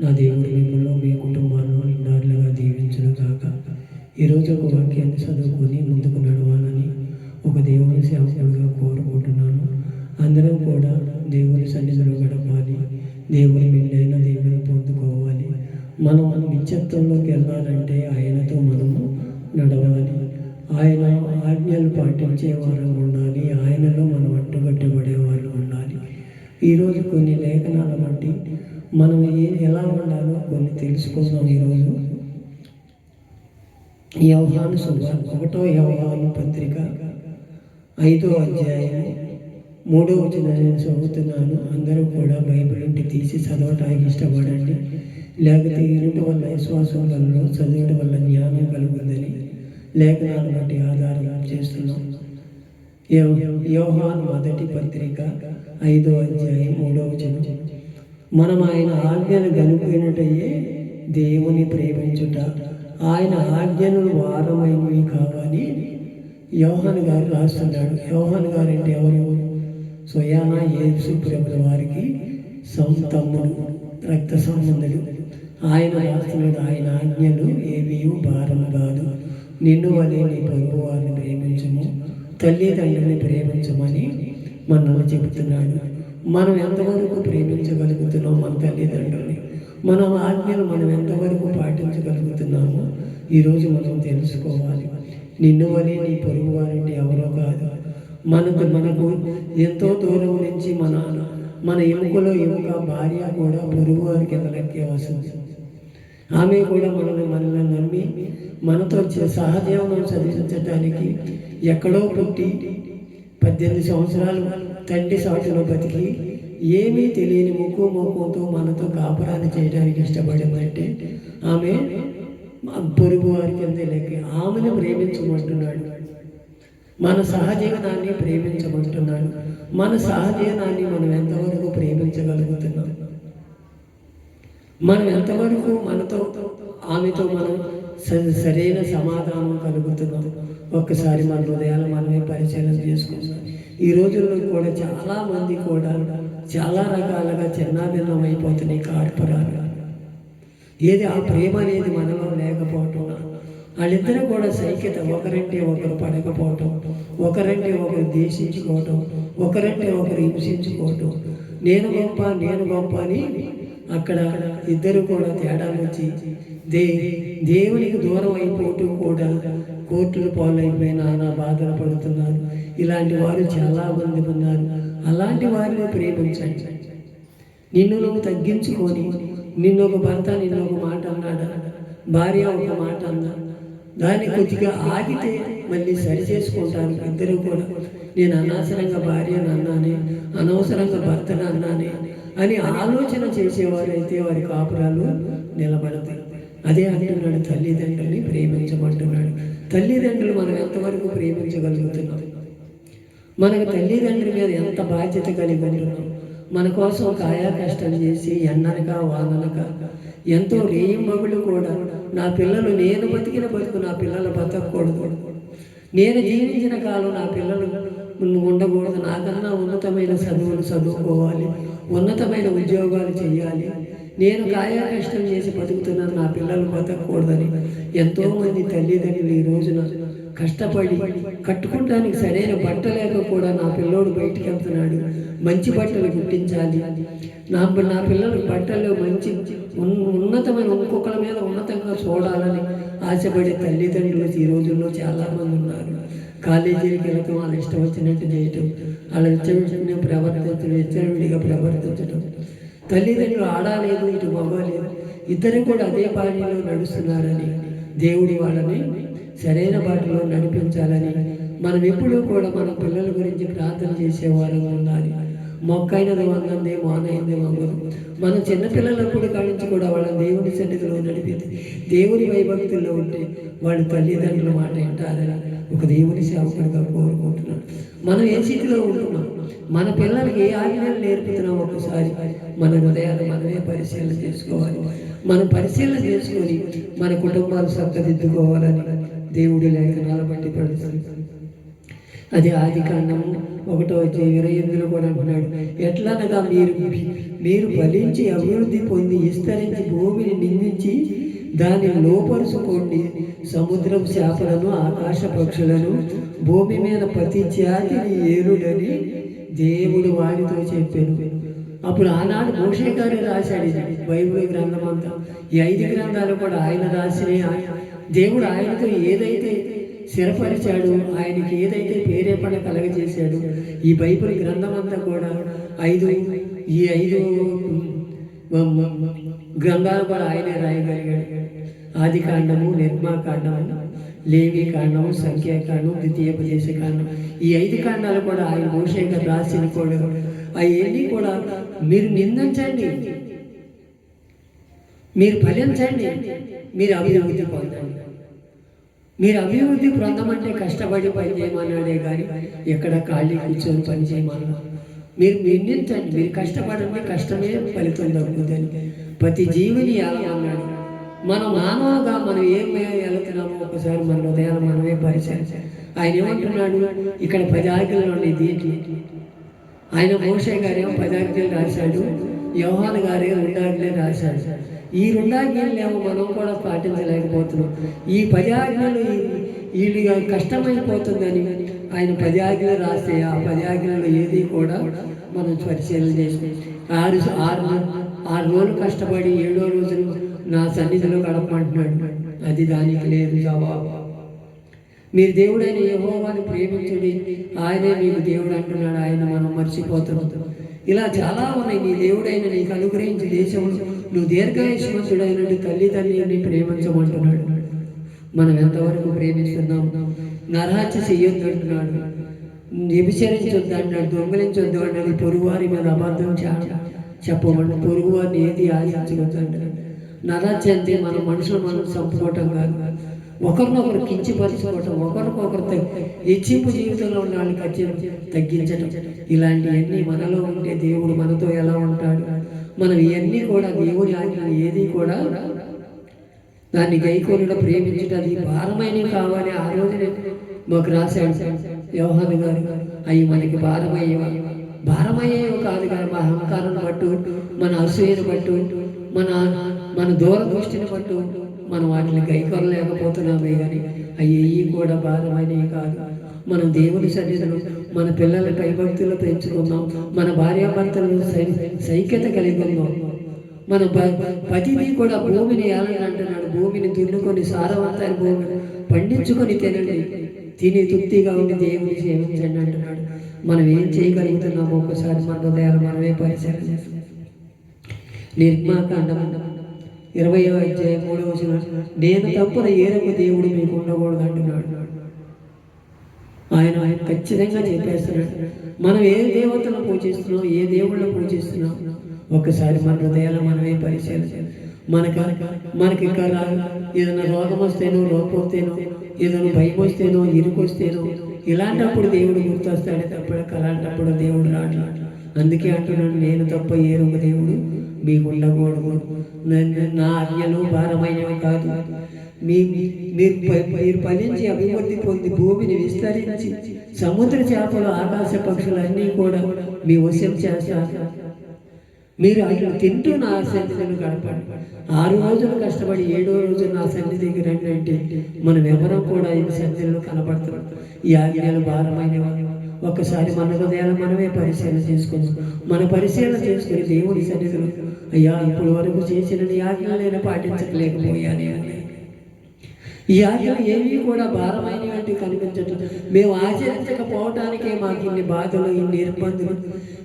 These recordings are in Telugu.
నా దేవుడు మిమ్మల్ని మీ కుటుంబాలను నిండారులుగా దీవించును గాక. ఈరోజు ఒక వాక్యాన్ని చదువుకొని ముందుకు నడవాలని ఒక దేవుని సేవకుడిగా కోరుకుంటున్నాను. అందరం కూడా దేవుని సన్నిధిలో గడపాలి, దేవుని మెండైన దేవుని పొందుకోవాలి. మనం నిత్యత్వంలోకి వెళ్ళాలంటే ఆయనతో మనము నడవాలి, ఆయన ఆజ్ఞలు పాటించే వారు ఉండాలి, ఆయనలో మనం అడ్డుకట్టబడే వాళ్ళు ఉండాలి. ఈరోజు కొన్ని లేఖనాల బట్టి మనం ఎలా ఉండాలో కొన్ని తెలుసుకుందాం. ఈరోజు యోహాను సువార్త 1వ యోహాను పత్రిక 5వ అధ్యాయం 3వ వచనాన్ని చదువుతున్నాను. అందరూ కూడా బైబిల్ ఇంటి తీసి చదవటానికి ఇష్టపడండి, లేకపోతే వినటం వల్ల విశ్వాసం వల్ల చదవడం వల్ల జ్ఞానం కలుగుతుందని లేఖనాలు బట్టి ఆధారం చేస్తున్నాం. యోహాను మొదటి పత్రిక 5వ అధ్యాయం 3వ వచనం. మనం ఆయన ఆజ్ఞలు గనుకున్నట్టయే దేవుని ప్రేమించుట, ఆయన ఆజ్ఞలు వారమైనవి కావాలి యోహాను గారు రాస్తున్నాడు. యోహాను గారు అంటే ఎవరు? స్వయాన యేసు ప్రభుల వారికి తమ్ముడు, రక్త సంబంధుడు. ఆయన రాస్తున్నాడు, ఆయన ఆజ్ఞలు ఏవి భారం కాదు. నిన్ను వలె నీ పొరుగు వారిని ప్రేమించము, తల్లిదండ్రుని ప్రేమించమని మనల్ని చెబుతున్నాడు. మనం ఎంతవరకు ప్రేమించగలుగుతున్నాం మన తల్లిదండ్రుల్ని, మన ఆజ్ఞలు మనం ఎంతవరకు పాటించగలుగుతున్నామో ఈరోజు మనం తెలుసుకోవాలి. నిన్ను వలె నీ పొరుగు వారంటే ఎవరో కాదు. మనకు ఎంతో దూరం నుంచి మన ఎముకలో ఎముక భార్య కూడా పొరుగు వారి కింద లెక్కే వస్తుంది. ఆమె కూడా మనల్ని నమ్మి మనతో సహజీవనం చదివించడానికి ఎక్కడో పుట్టి 18 సంవత్సరాలు తండ్రి సాటులో బతికి ఏమీ తెలియని ముఖంతో మనతో కాపురాన్ని చేయడానికి ఇష్టపడిందంటే ఆమె పొరుగు వారి కింద లెక్క. ఆమెను ప్రేమించమంటున్నాడు, మన సహజీవనాన్ని ప్రేమించమంటున్నాడు. మన సహజీవనాన్ని మనం ఎంతవరకు ప్రేమించగలుగుతున్నాం? మనం ఎంతవరకు ఆమెతో మనం సరైన సమాధానం కలుగుతున్నాం? ఒక్కసారి మన హృదయాలు మనమే పరిశీలన చేసుకుంటాం. ఈ రోజుల్లో కూడా చాలామంది కూడా చాలా రకాలుగా చిన్నాభిన్నమైపోతున్నాయి కాడ్పురాలు. ఏది ఆ ప్రేమ అనేది మనలో లేకపోవటం, వాళ్ళిద్దరూ కూడా సైక్యత, ఒకరంటే ఒకరు పడకపోవటం, ఒకరంటే ఒకరు ద్వేషించుకోవటం, ఒకరంటే ఒకరు హింసించుకోవటం, నేను గొప్ప అని అక్కడ ఇద్దరు కూడా తేడాలు వచ్చి దేవునికి దూరం అయిపోవటం కూడా కోర్టులు పాలైపోయి నానా బాధలు పడుతున్నారు. ఇలాంటి వారు చాలా మంది ఉన్నారు. అలాంటి వారిని ప్రేమించండి. నిన్ను నువ్వు తగ్గించుకొని, నిన్నొక భర్త నిన్నొక మాట అన్నాడా, భార్య ఒక మాట అన్నా, దాన్ని కొద్దిగా ఆగితే మళ్ళీ సరి చేసుకుంటారు ఇద్దరు కూడా. నేను అనవసరంగా భార్యను అన్నానే, అనవసరంగా భర్తను అన్నానే అని ఆలోచన చేసేవారైతే వారి కాపురాలు నిలబడతాయి. అదే అంటున్నాడు, తల్లిదండ్రుల్ని ప్రేమించమంటున్నాడు. తల్లిదండ్రులు మనం ఎంతవరకు ప్రేమించగలుగుతున్నాం? మనకు తల్లిదండ్రుల మీద ఎంత బాధ్యత కలిగి ఉంటున్నాం? మన కోసం కాయా కష్టం చేసి ఎన్ననక వాననక ఎంతో రేయింబగులు కూడా, నా పిల్లలు నేను బతికిన బతుకు నా పిల్లలు బతకూడదు, నేను జీవించిన కాలం నా పిల్లలు ఉండకూడదు, నాకన్నా ఉన్నతమైన చదువులు చదువుకోవాలి, ఉన్నతమైన ఉద్యోగాలు చేయాలి, నేను కాయా కష్టం చేసి బతుకుతున్నాను, నా పిల్లలు బతకూడదని ఎంతోమంది తల్లిదండ్రులు ఈ రోజున కష్టపడి కట్టుకోవడానికి సరైన బట్ట లేక కూడా నా పిల్లోడు బయటికి వెళ్తున్నాడు, మంచి బట్టలు కుట్టించాలి, నా పిల్లలు బట్టల్లో మంచి ఉన్నతమైన ఇంకొకరి మీద ఉన్నతంగా చూడాలని ఆశపడే తల్లిదండ్రులు ఈ రోజుల్లో చాలామంది ఉన్నారు. కాలేజీలకు వెళ్ళటం, వాళ్ళ ఇష్టం వచ్చినట్టు చేయటం, వాళ్ళ ఇష్టం ప్రవర్తించడం, ఇష్టవిడిగా ప్రవర్తించడం. తల్లిదండ్రులు ఆడలేదు, ఇటు మగలేదు, ఇద్దరు కూడా అదే బాటలో నడుస్తున్నారని దేవుడి వాళ్ళని సరైన బాటలో నడిపించాలని మనం ఎప్పుడూ కూడా మన పిల్లల గురించి ప్రార్థన చేసేవారు ఉండాలి. మొక్కైనది వంగందే, మానైంది వంగదు. మనం చిన్నపిల్లలప్పుడు కాడించి కూడా వాళ్ళ దేవుని సన్నిధిలో నడిపింది, దేవుని భయభక్తుల్లో ఉంటే వాళ్ళు తల్లిదండ్రుల మాట వింటారని ఒక దేవుని సేవకుడిగా కోరుకుంటున్నాను. మనం ఏ స్థితిలో ఉంటున్నాం, మన పిల్లలకి ఏ ఆజ్ఞలు నేర్పుతున్నాం? ఒకసారి మన హృదయాలు మనమే పరిశీలన చేసుకోవాలి. మనం పరిశీలన చేసుకొని మన కుటుంబాలు చక్కదిద్దుకోవాలని దేవుడి లేఖనాలు బట్టి పడుతుంది. అది ఆదికాండము 1:28 కూడా అంటున్నాడు. ఎట్లనగా మీరు ఫలించి అభివృద్ధి పొంది విస్తరించి భూమిని నిందించి దానిని లోపరుచుకోండి. సముద్రపు చేపలను ఆకాశ పక్షులను భూమి మీద ప్రతి జాతిని ఏలుడని దేవుడు వారితో చెప్పాను. అప్పుడు ఆనాడు మోషే గారు రాశాడు బైబిల్ గ్రంథం అంతా. ఈ 5 గ్రంథాలు కూడా ఆయన రాసినే. దేవుడు ఆయనతో ఏదైతే స్థిరపరిచాడు, ఆయనకి ఏదైతే ప్రేరేపణ కలగజేశాడు, ఈ బైబిల్ గ్రంథం అంతా కూడా ఈ ఐదు గ్రంథాలు కూడా ఆయనే రాయగలిగాడు. ఆదికాండము, నిర్మాకాండము, లేవి కాండము, సంఖ్యాకాండం, ద్వితీయోపదేశ కాండం, ఈ 5 కాండాలు కూడా ఆయన మోషే గారు రాసిన కూడా అవన్నీ కూడా మీరు నిందించండి, మీరు ఫలించండి, మీరు అభివృద్ధి పొందండి. మీరు అభివృద్ధి పొందమంటే కష్టపడి పని చేయమన్నాడే కానీ ఎక్కడ ఖాళీ కూర్చొని పని చేయమన్నా. మీరు నిందించండి, మీరు కష్టపడండి, కష్టమే ఫలితం దొరుకుతుంది. ప్రతి జీవిని అన్నాడు. మనం మానవులుగా మనం ఏం వెళుతున్నామో ఒకసారి మన హృదయాలు మనమే పరిశీలించాలి. ఆయన ఏమంటున్నాడు ఇక్కడ 10 ఆజ్ఞలు ఉన్నాయి దీంట్లో. ఆయన మోషే గారేమో 10 ఆజ్ఞలు రాశాడు, యోహాను గారే 2 ఆజ్ఞలు రాశాడు. ఈ 2 ఆజ్ఞలు మనం కూడా పాటించలేకపోతున్నాం. ఈ 10 ఆజ్ఞలు వీళ్ళుగా కష్టమైపోతుందని ఆయన 10 ఆజ్ఞలు రాస్తే ఆ 10 ఆజ్ఞలు ఏది కూడా మనం పరిశీలన చేసుకుంటాం. 6 రోజులు కష్టపడి 7వ రోజులు నా సన్నిధిలో గడపమంటున్నాడు. అది దానికి లేదు జవాబు. మీరు దేవుడైన యెహోవాను ప్రేమించుడి, ఆయనే మీకు దేవుడు అంటున్నాడు. ఆయన మనం మర్చిపోతున్నాం. ఇలా చాలా ఉన్నాయి. నీ దేవుడైన నీకు అనుగ్రహించి దేశంలో నువ్వు దీర్ఘాయుష్మంతుడైనట్టు తల్లిదండ్రులని ప్రేమించమంటున్నాడు. మనం ఎంతవరకు ప్రేమిస్తున్నాం? నరహత్య చెయ్యొద్దు అంటున్నాడు, వ్యభిచరించొద్దు అంటున్నాడు, దొంగలించొద్దు అన్నాడు, పొరుగువారి మీద అబద్ధం చెప్పమంటు, పొరుగువారిని ఏది ఆశించవద్దు అంటాడు. నరహత్య అంటే మన మనుషులు మనం చంపుకోవటం కాదు, ఒకరినొకరు కించిపరచుకోవటం, ఒకరికొకరు హెచ్చింపు జీవితంలో ఉన్న వాళ్ళకి తగ్గించటం. ఇలాంటివన్నీ మనలో ఉంటే దేవుడు మనతో ఎలా ఉంటాడు? మనం ఇవన్నీ కూడా దేవుని ఆజ్ఞ ఏది కూడా దాన్ని గైకోనుగా ప్రేమించటం అది భారమైనవి కావాలి. ఆ రోజునే మాకు రాశాడు యోహాను గారు, అవి మనకి భారమయ్యేవి కాదు కానీ మా అహంకారం పట్టు, మన అసూయను పట్టు, మన దూరదృష్టిని పట్టు మనం వాటిని గైకొనలేకపోతున్నామే కానీ అవి కూడా భారమైనవి కాదు. మనం దేవుని సన్నిధిలో మన పిల్లల భయభక్తులు పెంచుకుందాం, మన భార్యాభర్తలను సైక్యత కలిగి ఉందాం. మన ప్రతిదీ కూడా భూమిని ఏలని అంటున్నాడు. భూమిని దున్నుకొని సారవంతాన్ని భూమిని పండించుకొని తినండి, తిని తృప్తిగా ఉండి దేవుని సేవించండి అంటున్నాడు. మనం ఏం చేయగలుగుతున్నామో ఒకసారి మన హృదయాలు మనమే పరిశీలన చేస్తాం. నిర్మాకాండం 20వ అధ్యాయం 3వ వచనం, నేను తప్పున ఏరొక దేవుడు మీకు ఉండకూడదు అంటున్నాడు. ఆయన ఖచ్చితంగా చెప్పేస్తున్నాడు. మనం ఏ దేవతను పూజిస్తున్నాం, ఏ దేవుళ్ళను పూజిస్తున్నాం ఒక్కసారి మన హృదయాలు మనమే పరిశీలించాలి. మనకి ఏదైనా రోగం వస్తేనో, లోపం వస్తేనో, ఏదైనా భయం వస్తేనో, ఇరుకు వస్తేనో, ఇలాంటప్పుడు దేవుడు గుర్తొస్తాడే తప్ప అలాంటప్పుడు దేవుడు రాడు. అందుకే అంటున్నాడు, నేను తప్ప ఏరొక దేవుడు మీకు ఉండకూడదు. నా ఆజ్ఞలు భారమైనవి కాదు. మీరు ఫలించి అభివృద్ధి పొంది భూమిని విస్తరించి సముద్ర చేపలు, ఆకాశ పక్షులు అన్నీ కూడా మీ వశం చేస్తారు. మీరు అట్లా తింటూ నా సన్నిధిని గడపండి. 6 రోజులు కష్టపడి 7వ రోజు నా సన్నిధికి రండి అంటే మనం ఎవరో కూడా ఈ సన్నిధిలో కనబడుతున్నాం. ఈ ఆజ్ఞలు భారమైనవి. ఒక్కసారి మన హృదయాలు మనమే పరిశీలన చేసుకుందాం. మన పరిశీలన చేసుకుని దేవుని సన్నిధిలో, అయ్యా ఇప్పుడు వరకు చేసిన నీ ఆజ్ఞలను పాటించలేకపోయానే అని. ఈ ఆజ్ఞలు ఏవి కూడా భారమైనవి కనిపించటం, మేము ఆచరించకపోవటానికే మాకు ఇన్ని బాధలు, ఇన్ని ఇబ్బందులు,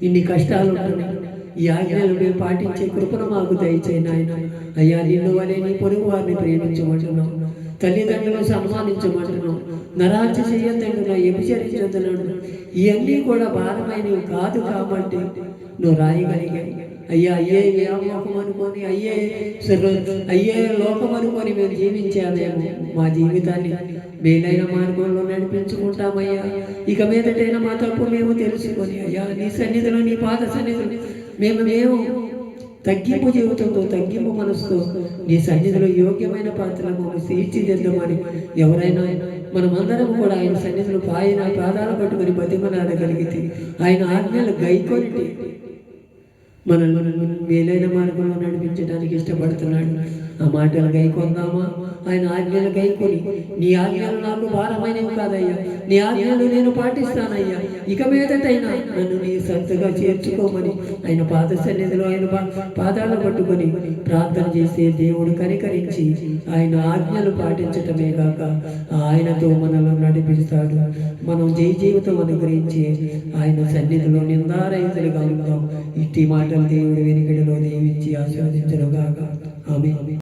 ఇన్ని కష్టాలు ఉంటున్నాయి. ఈ ఆజ్ఞలు మేము పాటించే కృపను మాకు దయచేయి ఆయన. అయ్యా నిన్ను వలె నీ పొరుగు వారిని ప్రేమించమంటున్నాం, తల్లిదండ్రులను సన్మానించమంటున్నాం, నరహత్య చేయొద్దంటున్నావు, వ్యభిచరించొద్దన్నాడు. ఇవన్నీ కూడా భారమైనవి కాదు కాబట్టి నువ్వు రాయగలిగాయి. అయ్యా అయ్యే వ్యామోహం అనుకొని, అయ్యే లోకం అనుకొని మేము జీవించామేమో. మా జీవితాన్ని మేలైన మార్గంలో నడిపించుకుంటామయ్యా. ఇక మీదటైనా మా తప్పు మేము తెలుసుకొని అయ్యా నీ సన్నిధిలో, నీ పాద సన్నిధిలో మేము తగ్గింపు జీవితంతో తగ్గింపు మనసుతో నీ సన్నిధిలో యోగ్యమైన పాత్రలను తీర్చిదిద్దామని ఎవరైనా మనమందరం కూడా ఆయన సన్నిధిలో ఆయన పాదాలు పట్టుకొని బతిమలాడగలిగితే ఆయన ఆజ్ఞలు గైకొని మనల్ని మేలైన మార్గంలో నడిపించడానికి ఇష్టపడుతున్నాడు. ఆ మాటలు గైకొందామా? ఆయన ఆజ్ఞలు గైకొని నీ ఆజ్ఞలు నాకు భారమైనవి కాదయ్యా, నీ ఆజ్ఞలు నేను పాటిస్తానయ్యా, ఇక మీదటైనా నన్ను నీ సంతగా చేర్చుకోమని ఆయన పాద సన్నిధిలో ఆయన పాదాలు పట్టుకొని ప్రార్థన చేస్తే దేవుడు కనికరించి ఆయన ఆజ్ఞలు పాటించటమే కాక ఆయనతో మనల్ని నడిపిస్తాడు. మనం జీవితం అనుగ్రహించి ఆయన సన్నిధిలో నిందారహితులుగా ఉందాం. ఇట్టి మాటలు దేవుడు వెనుకడిలో దీవించి ఆశీర్వదించను గాక. ఆమేన్.